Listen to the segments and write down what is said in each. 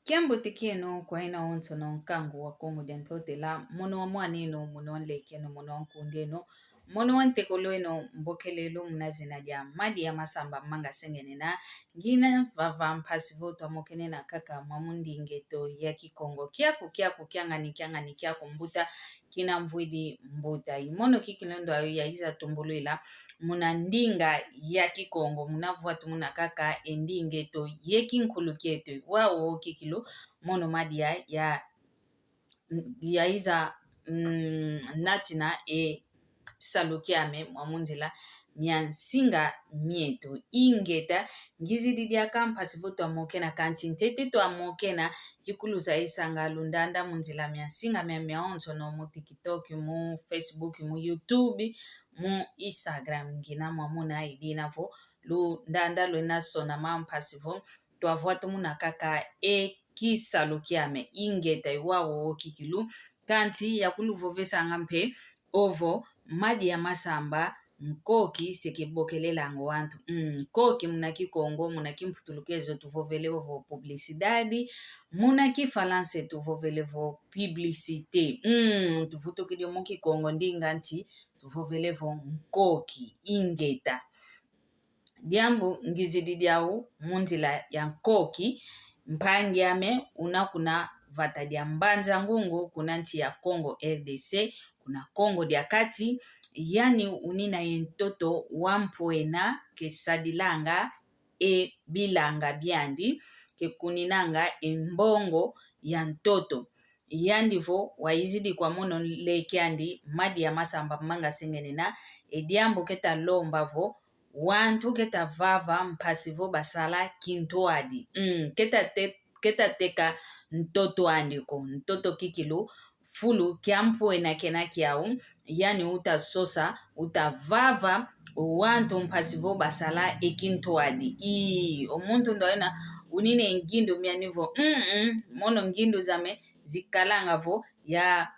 Kiambote no kwa ina onto no kangu wa Kongo dentote la mono wa mwani no mono wa leke no mono wa kunde no mono wa ntekolo no mbokele lo mnazina dia madi ya masamba manga sengene na gina vava mpasi voto mokene na kaka mamundi ingeto ya kikongo kiaku kianga ni kiaku mbuta kina mvuidi mbuta imono kikilondo ya iza tumbuluila muna ndinga ya kikongo munavuatu muna kaka endingeto yeki nkuluketo wao kikilu mono madia ya iza natina salukiame mwamunzila miansinga mieto ingeta ngizididia kampasi voto amokena kanti ntete to amokena yikuluza isanga lundanda munzila miansinga miaonzo no mu TikTok mu Facebook mu YouTube mu Instagram ngina mwamuna idina vo lu ndanda lu nasona mampasi vo to avoatu muna kaka kisalukiame ingeta iwawo kikilu kanti yakulu vovesa ngampe ovo madi ya masamba mkoki sekibokelela ngo wantu koki munaki Kongo munaki mputulukezo tuvovele vo publicidade munaki falance tuvovele vo publicité tuvuto kidio moki Kongo ndinganti tuvovele vo mkoki ingeta diambu ngizididiao munzila ya nkoki mpangiame unakuna vata dia mbanza ngungu kuna nchi ya Kongo RDC kuna Kongo dia kati yani unina yentoto wampoena kesadilanga bilanga biandi ke kuninanga embongo ya ntoto yandivo waizidi kwa mono lekiandi madi ya masamba manga sengene na ediambo keta lombavo wantu keta vava mpasivo basala kintoadi keta teka ntoto andiko ntoto kikilu fulu kiampoena kena kiao yani utasosa utavava wantu mpasivo basala ekintoadi omuntu ndoena unine ngindu mianivo mono ngindu zame zikalanga vo ya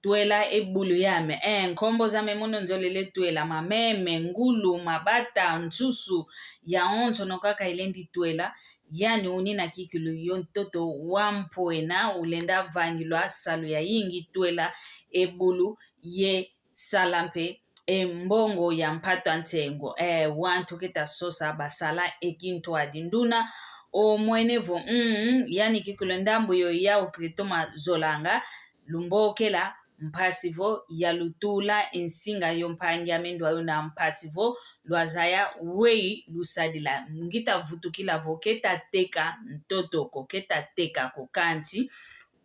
tuela ebulu yame nkombo zame mono nzolele tuela mameme ngulu mabata nsusu ya onzo no kaka ilendi tuela yani unina kikilu yontoto wampoena ulenda vangilwa salu ya yingi tuela ebulu ye salampe mbongo ya mpata ntengo wantu kita sosa basala ekinto adinduna o mwenevo yani kikilu ndambu yo yao kritoma zolanga lumbokela mpasivo ya lutula insinga yompangi amendo ayo na mpasivo lwazaya wei lusadila ngita vutukila vo keta teka ntotoko keta teka kokanti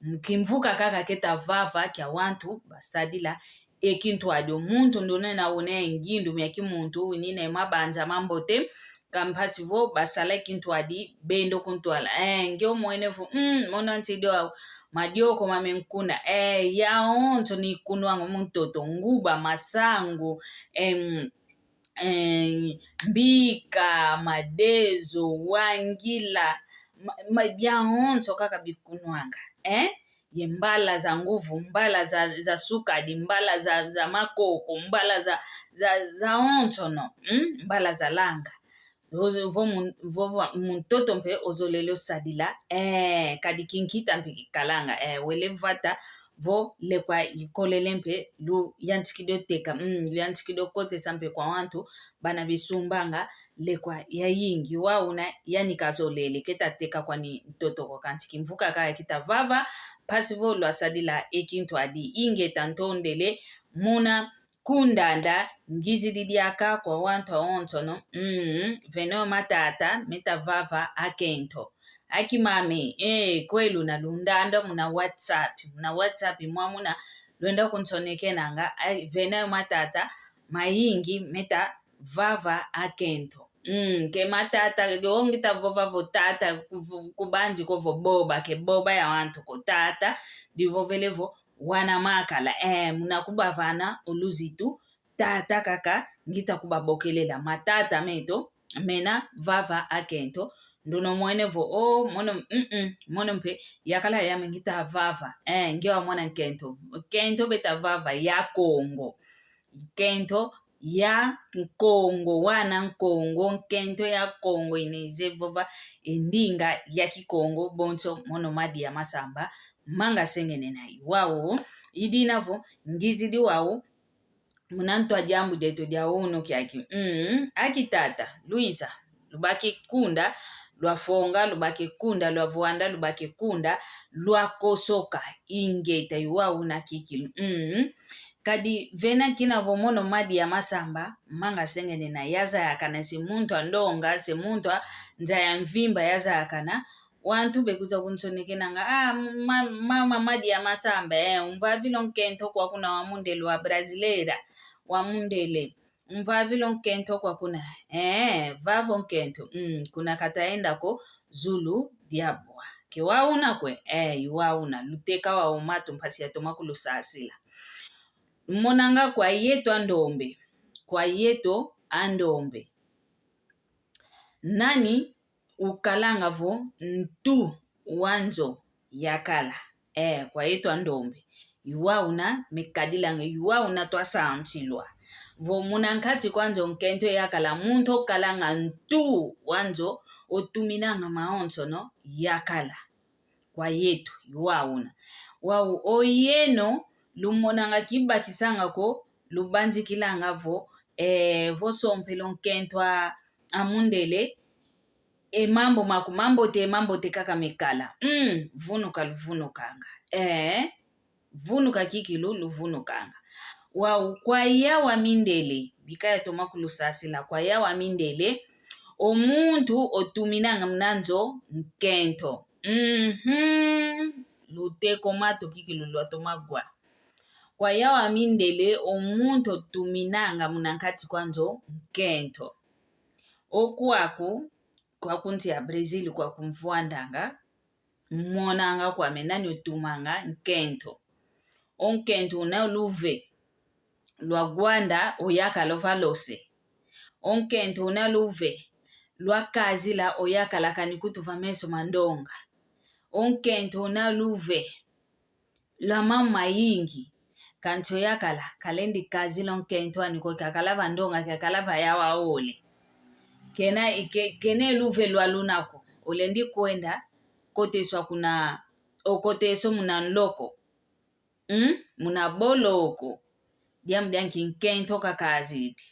mkimvuka kaka keta vava kya wantu basadila ekintu adi omuntu ndone na one ngindu myaki muntu winine mabanja mambote kampasivo basala ekintu adi bendo kuntwala ngeo mwenevu mona ntidio madioko mamenkuna yaonto ni kunwango muntoto nguba masangu mbika madezo wangila byaonto kaka bikunwanga yembala za nguvu mbala za sukadi mbala za makoko mbala za onto no mbala za langa vovo muntoto mpe ozolele osadila kadi kinkita mpe kikalanga wele vata vo lekwa ikolele mpe lu yantikido teka lu yantikido kote sampe kwa wantu bana bisumbanga lekwa ya yingi wauna yani kazolele keta teka kwa ni mtoto kwa kantiki mvuka kaya kita vava pasivo lu asadila ekintu adi ingeta ntondele muna kundanda ngizididiaka kwa wantu onto no veno matata meta vava akento akimame kwelu na lundanda muna WhatsApp mwamuna lwenda kuntoneke nanga veno matata mayingi meta vava akento ke matata geongita vova votata kubanji kovo boba ke boba ya wantu ko tata divovelevo wana makala muna kubavana oluzitu tata kaka ngita kubabokelela matata meto mena vava akento ndono mwenevo mono mpe yakala yame ngita vava ngewa mwana kento beta vava ya Kongo kento ya Kongo wana Kongo nkento ya Kongo ineze vova endinga ya Kikongo bonso mono madi ya masamba manga sengene na iwawo idinavo ngizidi wawo munantwa jambu deto dia uno kyaki akitata Luisa lubaki kunda lwafonga lubaki kunda lwavuanda lubaki kunda lwakosoka ingeta iwawo na kikilu kadi vena kina vomono madi ya masamba manga sengene na yaza yakana si muntu andonga si muntu nzaya mvimba yaza yakana wantu bekuza kunsonekena nga mama madi ya masamba umvavilo nkento kwa kuna wamundele wa Brasileira wamundele umvavilo nkento kwa kuna vavo nkento kuna kataenda ko Zulu diabwa kiwauna kwe iwauna luteka wa umatu mpasi ya tomakulu sasila monanga kwa yeto andombe nani ukalanga vo ntu wanzo yakala kwa yeto andombe iwauna mekadilanga iwauna twasamchilwa vo munankati kwanzo nkento yakala muntu kalanga ntu wanzo otuminanga maonso no yakala kwa yetu iwauna wau oyeno lumonanga kibakisanga ko lubanjikilanga vo vosompelo nkento amundele mambo te kaka mekala vunuka luvunukanga vunuka kikilu luvunukanga wau kwa yawa mindele bikaya tomakulu sasila kwa yawa mindele omuntu otuminanga mnanzo nkento luteko mato kikilu lwatomagwa kwa yawa mindele omuntu otuminanga munankati kwanzo nkento okuaku kwa kunti ya Brazil kwa kumvuandanga monanga kwa menani otumanga nkento onkento una luve lwagwanda oyaka lovalose onkento una luve lwakazila oyaka lakanikutu vameso mandonga onkento una luve lwa mama yingi kancho yakala kalendi kazila onkento aniko kakala vandonga kakala vayawa ole kene luve lwa lunako olendi kwenda koteswa kuna okoteso muna nloko muna boloko diamdianki nkento kakazidi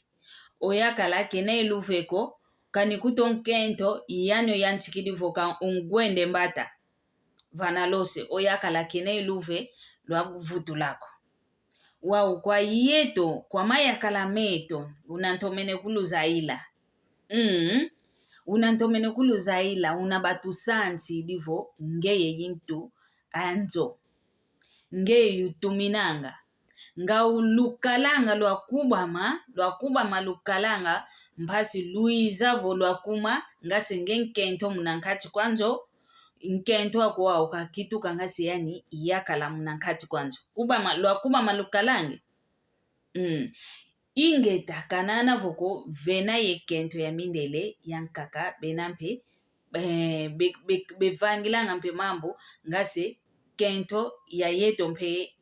oyakala kene luveko kanikuto nkento iyano yanchikidi voka ungwende mbata vanalose oyakala kene luve lwa vutu lako wau kwa yeto kwa mayakala meto unantomene kulu zaila unantomene kulu zaila unabatu sansi divo ngeye yintu anzo ngeye yutuminanga nga ulukalanga lwakubama lukalanga mpasi luizavo lwakuma ngasi nkento munankati kwanzo nkento wako wao kakituka ngasi yani iyakala munankati kwanzo lwakubama lukalange ingeta kanana voko vena ye kento ya mindele yankaka benampe bevangilanga mpe mambo ngase kento ya yeto mpe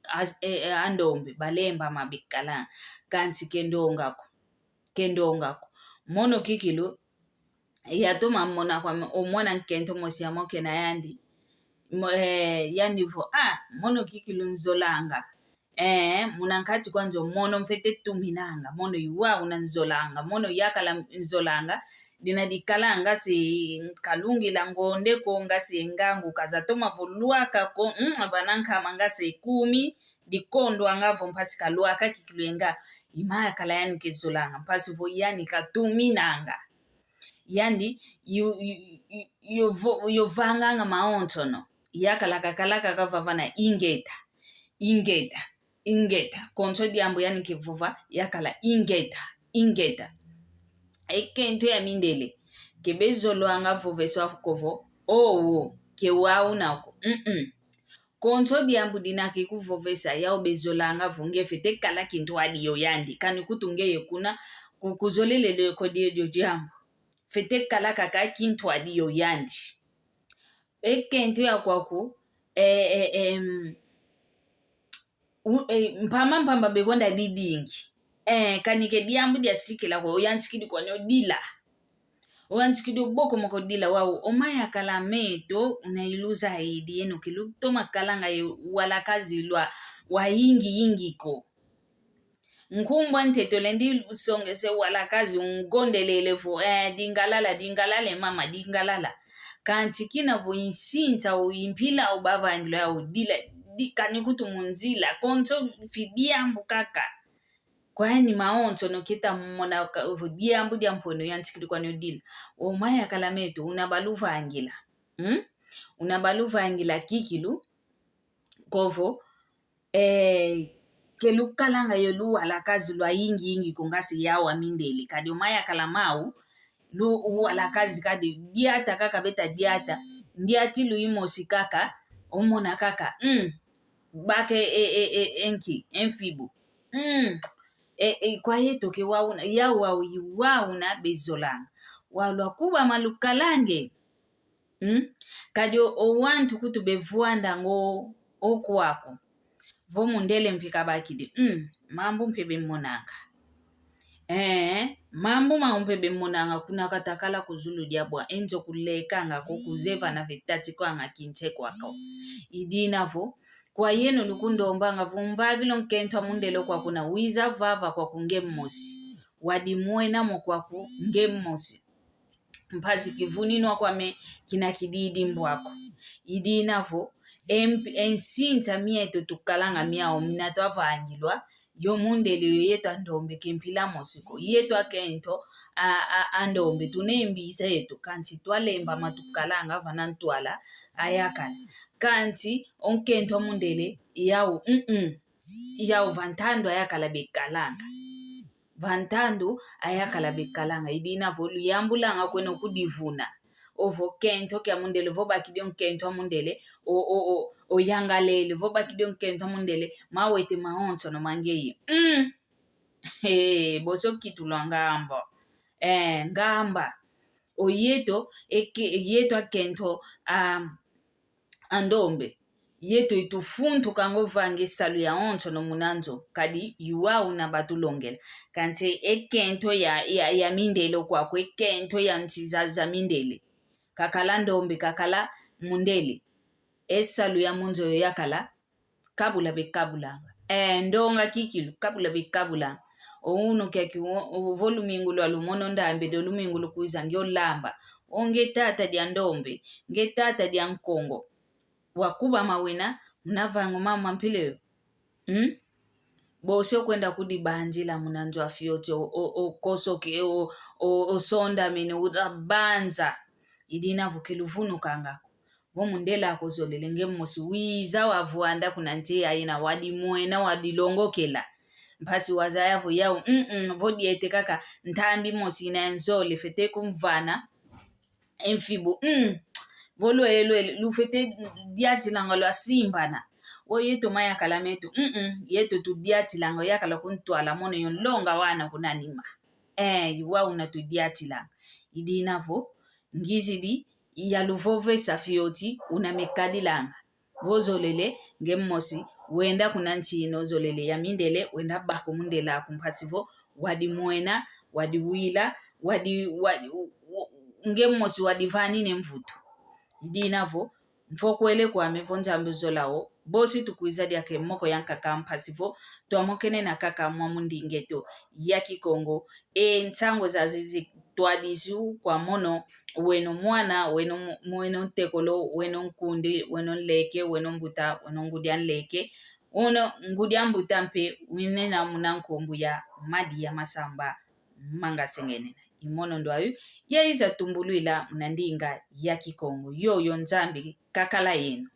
andombe balemba mabikala kanti kendongako mono kikilu yatoma mona kwa omwana nkento mosi ya moke na yandi vo mono kikilu nzolanga munankati kwanzo mono mfete tuminanga mono iwa unanzolanga mono yakala nzolanga dinadikala ngasi kalungi langonde ko ngasi ngangu kazatoma voluaka ko vananka mangasi 10 dikondo angavo mpasi kaluaka kikiluenga imaya kala yani kizolanga mpasi vo yani katuminanga yani yo vanganga maontono yakala kakalaka kavavana ingeta konso diambo yani kivuva yakala ingeta ekento ya mindele kebezolo anga vuveso afukovo owo kewaunako konso diambo dinaki kuvovesa yao bezolanga vunge fete kala kintu adiyo yandi kani kutungeye kuna kukuzolelele ko dio diambo fete kala kaka kintu adiyo yandi ekento ya kwaku mpamba begonda didingi kanike diambu dia sikila kwa oyanchikidi kwa nyodila oyanchikidi boko moko dila wao omaya kala meto unailuza haidi yenu kilutoma kalanga wala kazi lwa wa yingi ko nkumbwa ntetole ndi songese wala kazi ungondelele vo dingalale mama dingalala kanti kina vo insinta uimpila ubava andilo ya udila kanikutu munzila konso fidiambu kaka kwa ni maonto no kita mona diambu diampono yantikidi kwa nyodila omaya kala meto unabaluva angila unabaluva angila kikilu kovo kelukalanga yolu wala kazi lwa yingi kongasi yawa mindeli kadi omaya kala mau lu wala kazi kadi diata kaka beta diata ndiati lu imosi kaka omona kaka bake enki enfibu kwa yeto ke wauna yauna bezolanga walwa kuba malukalange kadi owantu kutu bevuanda ngo okwako vo mundele mpika bakidi mambo mpebe monanga mambo mampebe monanga kuna katakala kuzulu diabwa enzo kulekanga kokuzeva na vitati kwanga kinte kwako idinavo kwa yeno lukundombanga vumvavilo nkentwa mundele kwa kuna wiza vava kwa kungemmosi wadimuena mo kwako ngemmosi mpasi kivuninwa kwame kina kididi mbwako idinavo ensinta mieto tukalanga miao minato avangilwa yo mundele yeto andombe kempila mosiko yeto akento andombe tunembisa yeto kanti twalemba matukalanga vanantwala ayakala kanti onkento mundele yao vantando ayakala bekalanga vantando ayakala bekalanga idina volu yambulanga kweno kudivuna ovo kento kya mundele voba kidion kento mundele o yangalele voba kidion kento mundele mawete maonto no mangeyi boso kitulwa ngamba ngamba o yeto akento andombe yeto itufuntu kango vange salu ya onto no munanzo kadi yuwa una batulongela kante ekento ya mindele kwako ekento ya ntiza za mindele kakala ndombe kakala mundele esalu ya munzo yakala kabula bekabulanga ndonga kikilu kabula bekabulanga ouno keki volumingulu alumono ndambe do lumingulu kuiza ngiolamba onge tata dia ndombe nge tata dia nkongo wakuba mawina mnavango mama mpileyo bose kwenda kudibanjila munanzo afyote okosoke osonda mene udabanza idina vukeluvunu kanga vomundela akozolele ngemmosi wiza wavuanda kunantie ayina wadimuena wadilongokela mpasi wazayavo yao vodiete kaka ntambi mosi ina enzole fete kumvana enfibu volwelwe lufete diatilanga lwa simbana yeto maya kala metu yeto tu diatilanga yakala kuntwala mono yonlonga wana kunanima yuwa una tu diatilanga idinavo ngizidi yaluvove safioti una mekadilanga vozolele ngemmosi wenda kunanchino zolele ya mindele wenda bako mundela kumpasivo wadimuena wadiwila ngemmosi wadivani nemvuto idinavo mfokwele kwame vonjambe zolawo bosi tukuizadi yake moko yankaka mpasivo tuamokene na kaka mwamundingeto ya Kikongo nchango zazizi twadisu kwa mono weno mwana weno ntekolo weno nkundi weno nleke weno mbuta weno ngudia nleke uno ngudia mbuta mpe wine na munankombu ya madi ya masamba manga sengenena imono ndo ayu ya iza tumbuluila mnandinga ya Kikongo yo nzambi kakala yenu